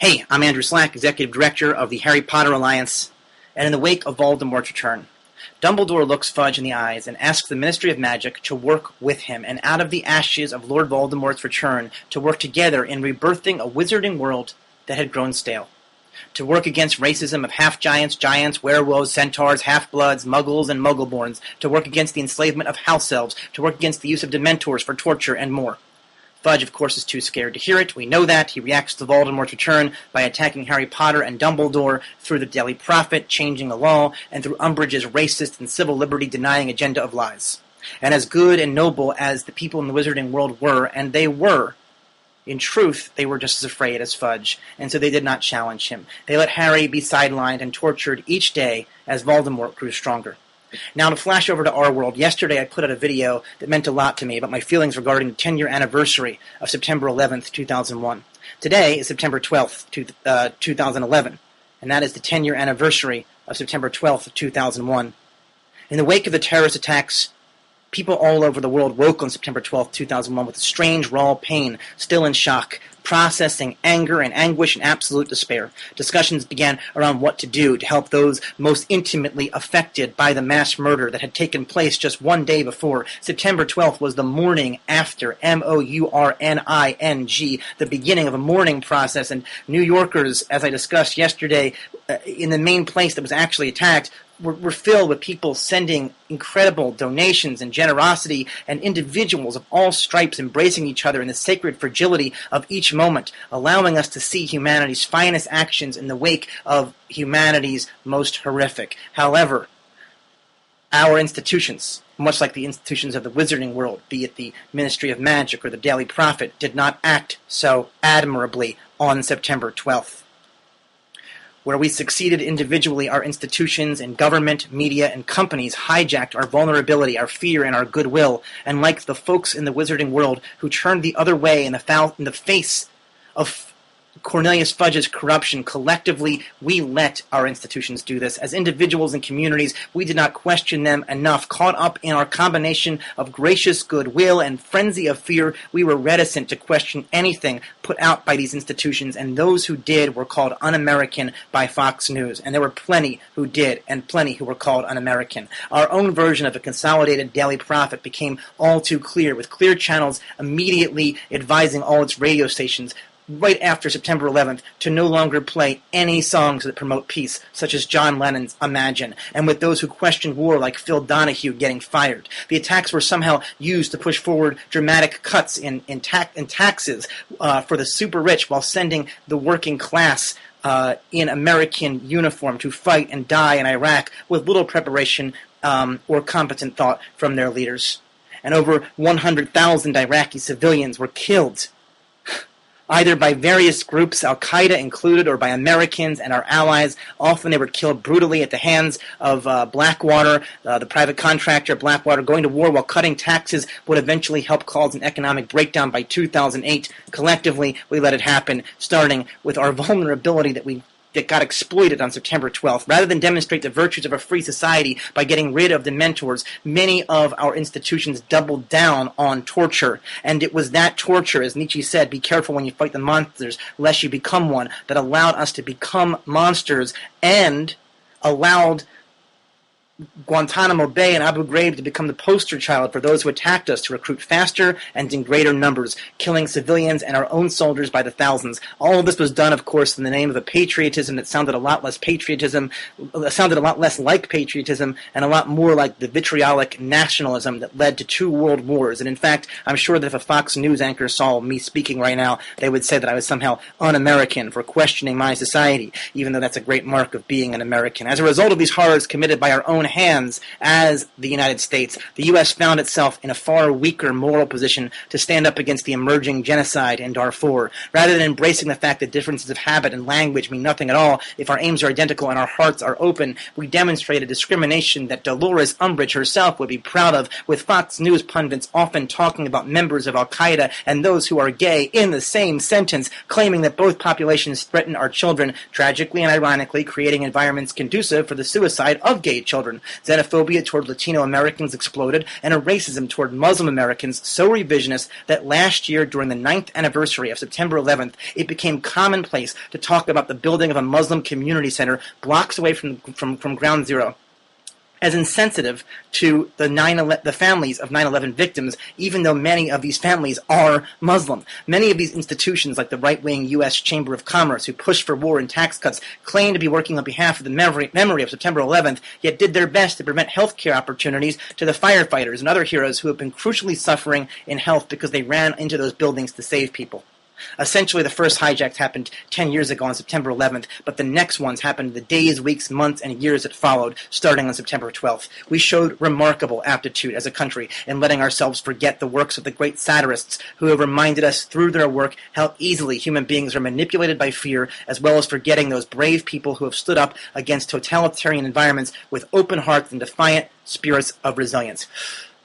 Hey, I'm Andrew Slack, Executive Director of the Harry Potter Alliance, and in the wake of Voldemort's return, Dumbledore looks Fudge in the eyes and asks the Ministry of Magic to work with him and out of the ashes of Lord Voldemort's return to work together in rebirthing a wizarding world that had grown stale. To work against racism of half-giants, giants, werewolves, centaurs, half-bloods, muggles, and muggleborns, to work against the enslavement of house elves, to work against the use of dementors for torture, and more. Fudge, of course, is too scared to hear it. We know that. He reacts to Voldemort's return by attacking Harry Potter and Dumbledore through the Daily Prophet, changing the law, and through Umbridge's racist and civil liberty-denying agenda of lies. And as good and noble as the people in the wizarding world were, and they were, in truth, they were just as afraid as Fudge, and so they did not challenge him. They let Harry be sidelined and tortured each day as Voldemort grew stronger. Now, to flash over to our world, yesterday I put out a video that meant a lot to me about my feelings regarding the 10-year anniversary of September 11th, 2001. Today is September 12th, 2011, and that is the 10-year anniversary of September 12th, 2001. In the wake of the terrorist attacks, people all over the world woke on September 12th, 2001 with a strange, raw pain, still in shock, processing anger and anguish and absolute despair. Discussions began around what to do to help those most intimately affected by the mass murder that had taken place just one day before. September 12th was the morning after, M-O-U-R-N-I-N-G, the beginning of a mourning process, and New Yorkers, as I discussed yesterday, in the main place that was actually attacked, were filled with people sending incredible donations and generosity, and individuals of all stripes embracing each other in the sacred fragility of each moment, allowing us to see humanity's finest actions in the wake of humanity's most horrific. However, our institutions, much like the institutions of the wizarding world, be it the Ministry of Magic or the Daily Prophet, did not act so admirably on September 12th. Where we succeeded individually, our institutions and government, media, and companies hijacked our vulnerability, our fear, and our goodwill. And like the folks in the wizarding world who turned the other way in the face of Cornelius Fudge's corruption, collectively, we let our institutions do this. As individuals and communities, we did not question them enough. Caught up in our combination of gracious goodwill and frenzy of fear, we were reticent to question anything put out by these institutions, and those who did were called un-American by Fox News. And there were plenty who did, and plenty who were called un-American. Our own version of a consolidated Daily Prophet became all too clear, with Clear Channels immediately advising all its radio stations right after September 11th to no longer play any songs that promote peace, such as John Lennon's Imagine, and with those who questioned war like Phil Donahue getting fired. The attacks were somehow used to push forward dramatic cuts in taxes for the super rich while sending the working class in American uniform to fight and die in Iraq with little preparation or competent thought from their leaders. And over 100,000 Iraqi civilians were killed either by various groups, Al-Qaeda included, or by Americans and our allies. Often they were killed brutally at the hands of Blackwater, the private contractor Blackwater. Going to war while cutting taxes would eventually help cause an economic breakdown by 2008. Collectively, we let it happen, starting with our vulnerability that got exploited on September 12th. Rather than demonstrate the virtues of a free society by getting rid of the mentors, many of our institutions doubled down on torture. And it was that torture, as Nietzsche said, be careful when you fight the monsters, lest you become one, that allowed us to become monsters and allowed Guantanamo Bay and Abu Ghraib to become the poster child for those who attacked us to recruit faster and in greater numbers, killing civilians and our own soldiers by the thousands. All of this was done, of course, in the name of a patriotism that sounded a lot less like patriotism and a lot more like the vitriolic nationalism that led to 2 world wars. And in fact, I'm sure that if a Fox News anchor saw me speaking right now, they would say that I was somehow un-American for questioning my society, even though that's a great mark of being an American. As a result of these horrors committed by our own hands as the United States, the U.S. found itself in a far weaker moral position to stand up against the emerging genocide in Darfur. Rather than embracing the fact that differences of habit and language mean nothing at all if our aims are identical and our hearts are open, we demonstrated discrimination that Dolores Umbridge herself would be proud of, with Fox News pundits often talking about members of Al-Qaeda and those who are gay in the same sentence, claiming that both populations threaten our children, tragically and ironically creating environments conducive for the suicide of gay children. children. Xenophobia toward Latino Americans exploded, and a racism toward Muslim Americans so revisionist that last year, during the 9th anniversary of September 11th, it became commonplace to talk about the building of a Muslim community center blocks away from Ground Zero. As insensitive to the families of 9/11 victims, even though many of these families are Muslim. Many of these institutions, like the right-wing U.S. Chamber of Commerce, who pushed for war and tax cuts, claim to be working on behalf of the memory of September 11th, yet did their best to prevent health care opportunities to the firefighters and other heroes who have been crucially suffering in health because they ran into those buildings to save people. Essentially, the first hijacks happened 10 years ago on September 11th, but the next ones happened the days, weeks, months, and years that followed, starting on September 12th. We showed remarkable aptitude as a country in letting ourselves forget the works of the great satirists who have reminded us through their work how easily human beings are manipulated by fear, as well as forgetting those brave people who have stood up against totalitarian environments with open hearts and defiant spirits of resilience.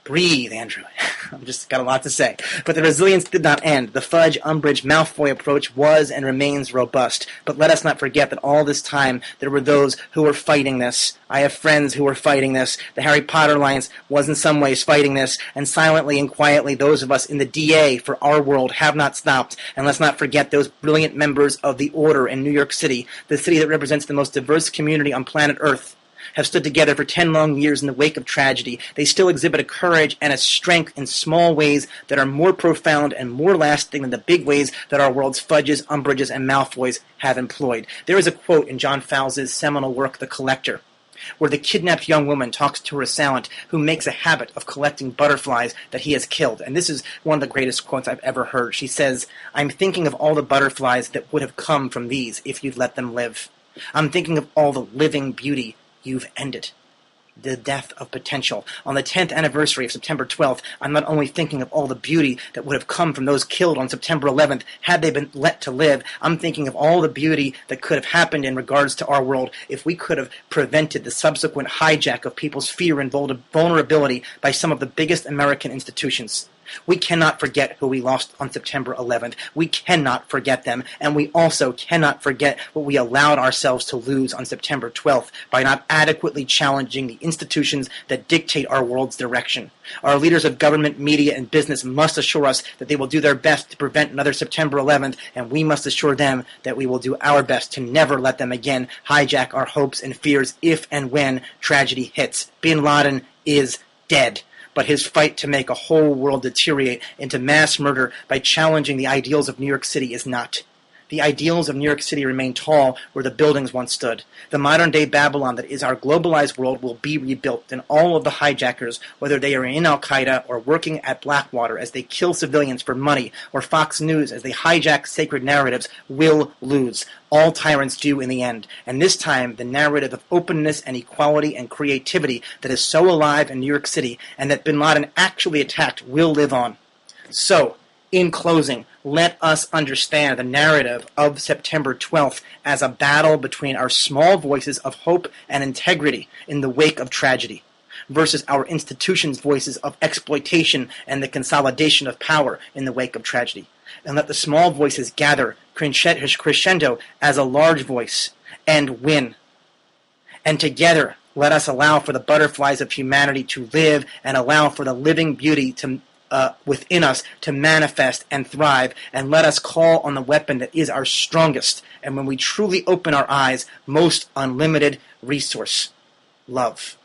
Breathe, Andrew. I've just got a lot to say. But the resilience did not end. The Fudge, Umbridge, Malfoy approach was and remains robust. But let us not forget that all this time there were those who were fighting this. I have friends who were fighting this. The Harry Potter Alliance was in some ways fighting this. And silently and quietly, those of us in the DA for our world have not stopped. And let's not forget those brilliant members of the Order in New York City, the city that represents the most diverse community on planet Earth, have stood together for 10 long years in the wake of tragedy. They still exhibit a courage and a strength in small ways that are more profound and more lasting than the big ways that our world's Fudges, Umbridges, and Malfoys have employed. There is a quote in John Fowles' seminal work, The Collector, where the kidnapped young woman talks to her assailant, who makes a habit of collecting butterflies that he has killed. And this is one of the greatest quotes I've ever heard. She says, "I'm thinking of all the butterflies that would have come from these if you'd let them live. I'm thinking of all the living beauty you've ended." The death of potential. On the 10th anniversary of September 12th, I'm not only thinking of all the beauty that would have come from those killed on September 11th had they been let to live. I'm thinking of all the beauty that could have happened in regards to our world if we could have prevented the subsequent hijack of people's fear and vulnerability by some of the biggest American institutions. We cannot forget who we lost on September 11th. We cannot forget them, and we also cannot forget what we allowed ourselves to lose on September 12th by not adequately challenging the institutions that dictate our world's direction. Our leaders of government, media, and business must assure us that they will do their best to prevent another September 11th, and we must assure them that we will do our best to never let them again hijack our hopes and fears if and when tragedy hits. Bin Laden is dead. But his fight to make a whole world deteriorate into mass murder by challenging the ideals of New York City is not. The ideals of New York City remain tall where the buildings once stood. The modern-day Babylon that is our globalized world will be rebuilt, and all of the hijackers, whether they are in Al-Qaeda or working at Blackwater as they kill civilians for money, or Fox News as they hijack sacred narratives, will lose. All tyrants do in the end. And this time, the narrative of openness and equality and creativity that is so alive in New York City and that bin Laden actually attacked will live on. So, in closing, let us understand the narrative of September 12th as a battle between our small voices of hope and integrity in the wake of tragedy versus our institutions' voices of exploitation and the consolidation of power in the wake of tragedy. And let the small voices gather crescendo as a large voice and win. And together, let us allow for the butterflies of humanity to live and allow for the living beauty to within us to manifest and thrive, and let us call on the weapon that is our strongest, and when we truly open our eyes, most unlimited resource: love.